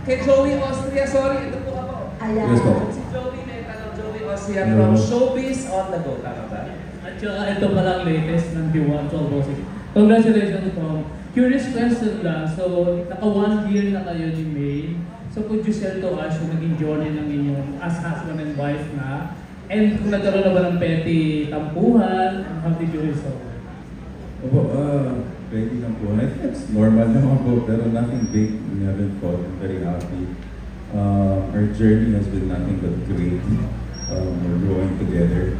Kay Joey Austria, sorry, ito po ako. Ayan. Yes, po. Si Joey, may tanong Joey Austria from Showbiz on the Go, tama ba? At saka ito palang latest ng Q1 1206. Congratulations po. Curious question lang. So, naka 1 year na kayo ni May. So, could you share to us yung naging journey ng inyong as husband and wife na? And kung nagkaroon na ba ng petty tampuhan, how did you resolve? Opo, petty tampuhan. I think it's normal naman po, pero nothing big. We haven't fought. I'm very happy. Our journey has been nothing but great. We're growing together.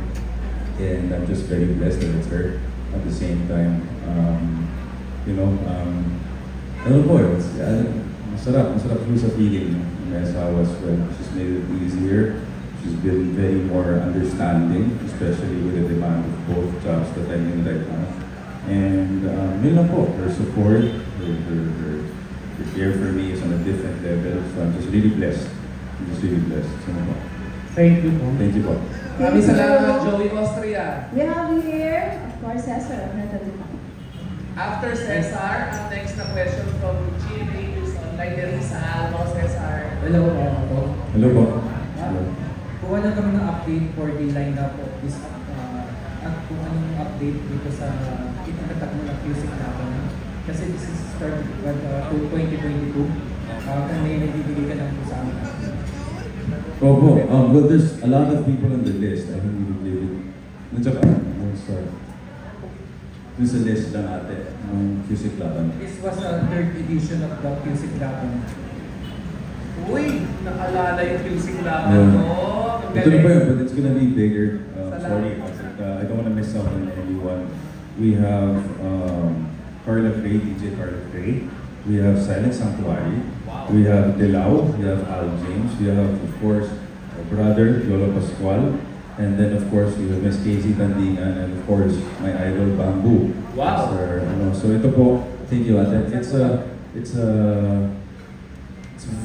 And I'm just very blessed that it's her at the same time. Ano po, masarap po sa feeling. May asawa as well. She's made it easier. She's been very more understanding, especially with the demand of both jobs that I'm in right now. And yun lang po, her support, her care for me is on a different level. So I'm just really blessed. So, Thank you po. thank you po. Maraming salamat, Joey Austria. We have here, of course, Cesar. After Cesar, ang next na question from GMA News Online, Teresa Almo, Cesar. Hello po. Hello po. Kuha lang kami ng update for the lineup of this at kung anong update dito sa itinatak mo ng music natin. Kasi this is started with 2022. Kung may nagbibigay ka lang po sa amin. Opo, well, there's a lot of people on the list. I think we will leave it. Dun sa list lang ate, ng Music Laban. This was a third edition of the Music Laban. Uy, naalala yung Music Laban mo. Ito na ba yun, but it's gonna be bigger. Sorry, I don't want to miss out on anyone. We have Carla Cray, DJ Carla Cray. We have Silent Sanctuary. Wow. We have Delao. We have Al James. We have, of course, our brother, Yolo Pascual. And then, of course, we have Miss Casey Tandingan. And, of course, my idol, Bamboo. Wow. So ito po, thank you, ate. It's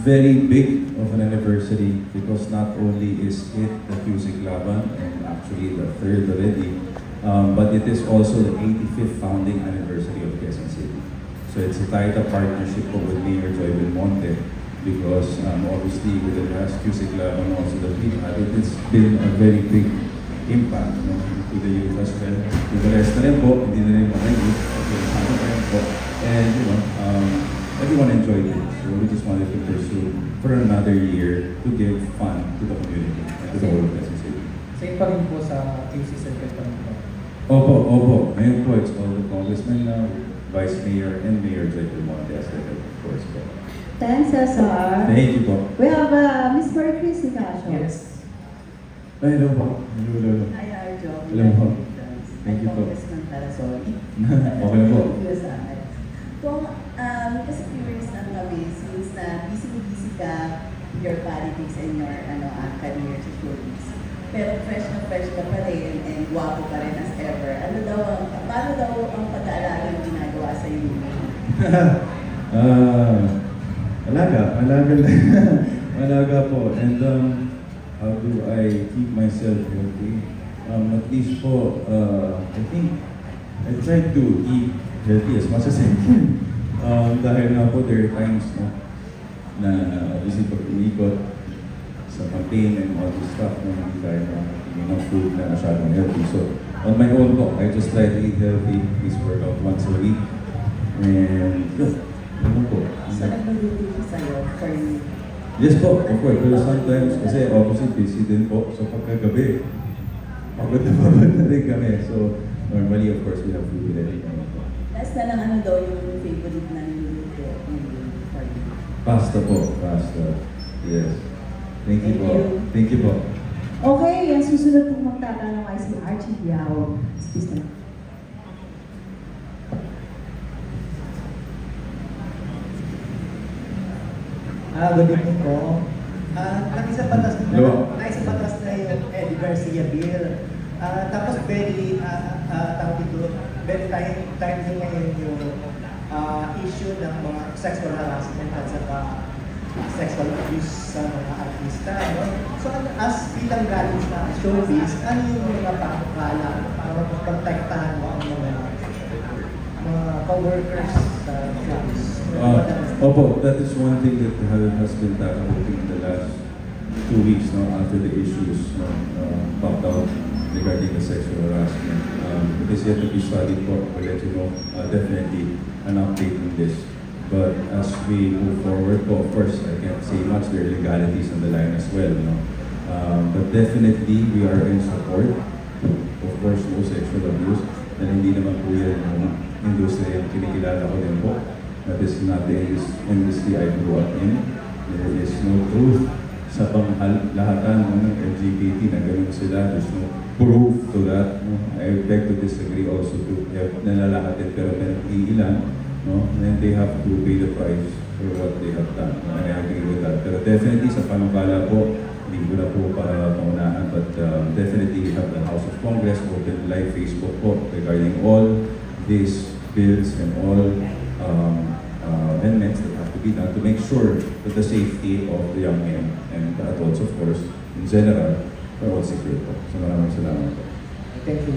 very big of an anniversary because not only is it the Music Laban, and actually the third already, but it is also the 85th founding anniversary of Quezon City. So it's a tight partnership with Mayor Joy Belmonte because obviously with the last Music Laban also that we had, it's been a very big impact to the youth as well. To the rest na rin po, hindi na rin mga youth, and everyone enjoyed it. So we just wanted to pursue for another year to give fun to the community and to the whole Quezon City. Same pa rin po sa QC Circuit pa rin po. Opo. Ngayon po, it's all the congressmen now, vice mayor, and Mayor Joy Belmonte as well, of course. Thanks, Cesar. Thank you po. We have Miss Marie Chris Nicasio. Yes. Ay, hello po. Hello. Hi, Arjo. Hello po. Thank you po. Congressman Tarazoni. Okay po. Kung kasi curious lang kami, since na busy ka, your politics and your career sa showbiz. Pero fresh ka pa rin and guwapo pa rin as ever. Paano daw ang pag-aalaga yung ginagawa sa iyo? Alaga po. And how do I keep myself healthy? At least po, I think I try to eat healthy as much as I can. Dahil nga po, there are times na obviously pag umikot sa campaign and all this stuff, hindi tayo ng food na masyadong healthy. So, on my own po, I just try to eat healthy, please work out once a week. And ano po. So, nagmaluto sa'yo for you? Yes po, of course. Pero sometimes, kasi obviously busy din po. So, pagkagabi, pagod na rin kami. So, normally, of course, we have food ready. Last na lang, ano daw yung favorite na niluluto for you? Pasta po, pasta. Yes. Thank you po. Thank you po. Okay, ang susunod pong magtatanong ay si Archie Diao. Excuse me. Good evening po. Naisapatas na yung Eddie Garcia bill. Tapos very timely ngayon yung issue ng mga sexual harassment at saka sexual abuse sa mga artista. No? So as bilang galing sa showbiz, ano yung mga pakakala para protektahan mo ang mga co-workers sa showbiz? Opo, that is one thing that has been tackled in the last 2 weeks after the issues popped out regarding the sexual harassment. It is yet to be studied po. We'll let you know definitely an update on this. But as we move forward po, of course, I can't say much. There are legalities on the line as well. But definitely, we are in support. Of course, no sexual abuse. And hindi naman po yan yung industry yung kinikilala ko din po. That is not the industry I grew up in. There is no truth sa panglahatan ng LGBT na ganun sila. There's no proof to that. I beg to disagree also to nalalahatin pero ilan. And they have to pay the price for what they have done. And I agree with that. Pero definitely sa panukala po, hindi ko na po para paunahan, but definitely we have the House of Congress open live Facebook po regarding all these bills and all amendments that have to be done to make sure that the safety of the young men and the adults, of course, in general, are all secure po. So maraming salamat po. Thank you.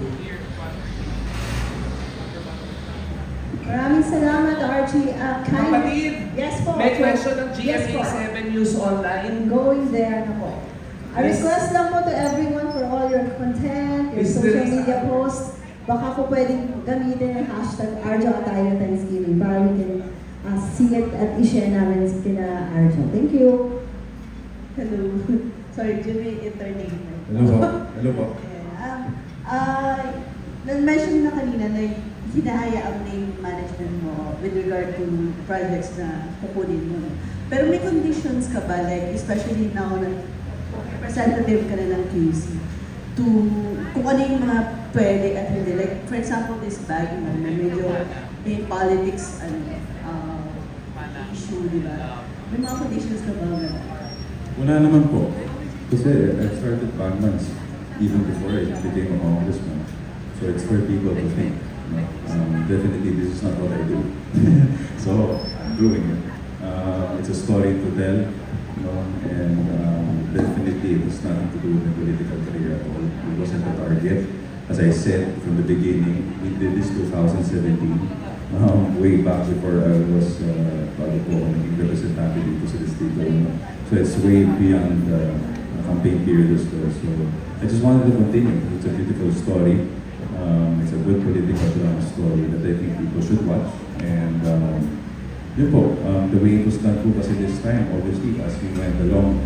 Maraming salamat, Archie. Kapatid, Yes po. may question ng Yes GMA po. 7 News Online. Going there na po. A Yes. request lang po to everyone for all your content, your Is social there- media posts. Baka po pwedeng gamitin ang hashtag Arjo Atayo Thanksgiving para we can see it at i-share namin kina Arjo. Thank you. Hello. Sorry, Jimmy Entertainment. Hello po. Hello po. Na-mention na kanina na hinahayaan na yung management mo with regard to projects na kukunin mo. Pero may conditions ka ba, like especially now na representative ka na ng QC, to kung ano yung mga pwede at hindi. Like, for example, this bag, na medyo in politics issue, di ba? May mga conditions ka ba? Wala naman po. Kasi I started Bagmans even before I became a congressman. So it's for people to think. Definitely this is not what I do. So I'm doing it. It's a story to tell, and definitely it has nothing to do with my political career at all. It wasn't a target. As I said from the beginning, we did this 2017, way back before I was bago po ako naging representative dito sa distrito. So it's way beyond the campaign period as well. So I just wanted to continue. It's a beautiful story. It's a good political drama story that I think people should watch. And yun po, the way it was done po kasi this time, obviously, as we went along,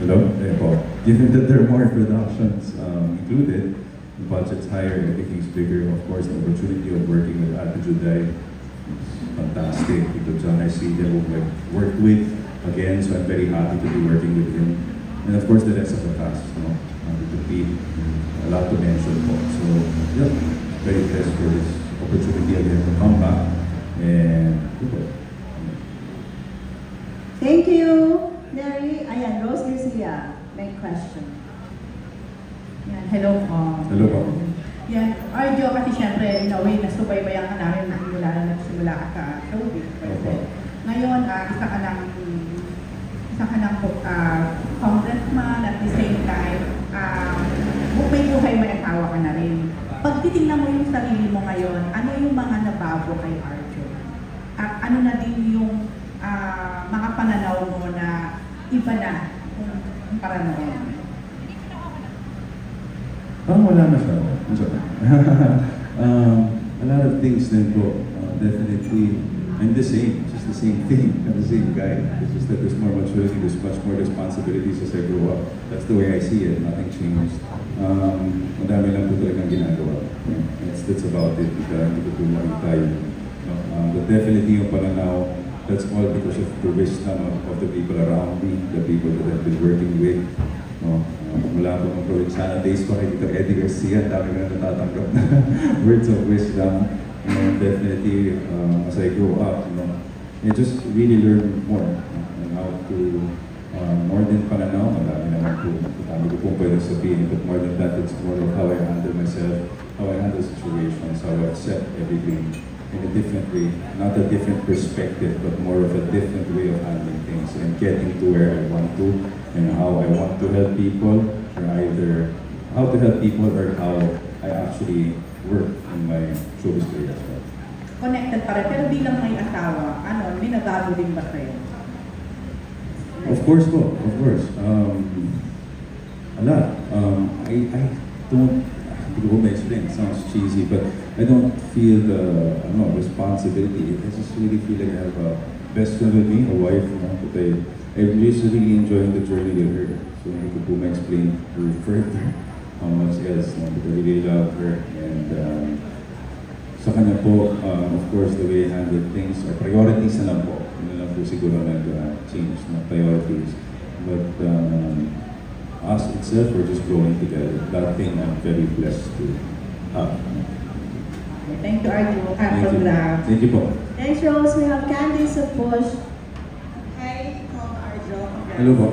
Hello? There po. Given that there are more productions included, the budget's higher, everything's bigger, of course, the opportunity of working with Ate Juday is fantastic. Because John I see that we've worked with again, so I'm very happy to be working with him. And of course, the rest of the cast, Ate Juday, a lot to mention po. So, yeah, very blessed for this opportunity again to come back. And, Thank you, Mary. Ayan, Rose Garcia, may question. Yan, hello po. hello po. Yan, Arjo, kasi syempre, in a way, nasubaybayan ka namin mula na nagsimula ka sa showbiz. Ngayon, isa ka ng congressman at the same time, may buhay, may asawa ka na rin. Pag titingnan mo yung sarili mo ngayon, ano yung mga nabago kay Arjo? Ano na din yung mga pananaw mo na iba na para noon? Wala na siya. A lot of things then po, definitely, I'm the same, just the same thing, I'm the same guy. It's just that there's more maturity, there's much more responsibilities as I grow up. That's the way I see it, nothing changed. Madami lang po talagang ginagawa. That's about it, hindi ko po tayo. But definitely yung pananaw, that's all because of the wisdom of the people around me, the people that I've been working with. Mula po ng Provinciana days ko kay Dr. Eddie Garcia, dami na natatanggap na words of wisdom. And definitely, as I grow up, I just really learn more on how to, more than pananaw, madami naman po, dami ko pong pwede sabihin, but more than that, it's more of how I handle myself, how I handle situations, how I accept everything in a different way, not a different perspective, but more of a different way of handling things and getting to where I want to and how I want to help people, or either how to help people or how I actually work in my showbiz career as well. Connected pa rin. Pero bilang may asawa, may nagbago din ba sa'yo? Of course po, of course. A lot. I don't, hindi ko ma-explain, it sounds cheesy, but I don't feel the responsibility. I just really feel like I have a best friend with me, a wife, but I'm just really enjoying the journey with her. So hindi ko po ma-explain her further how much else, but I really love her. And sa kanya po, of course, the way I handle things, or priorities na lang po. Yun na lang po siguro nag-change na priorities. But us itself, we're just growing together. That thing I'm very blessed to have. Thank you, Arjo. Thank you. Thank you po. Next, Rose, we have Candice of Push. Hi, Arjo. Hello po.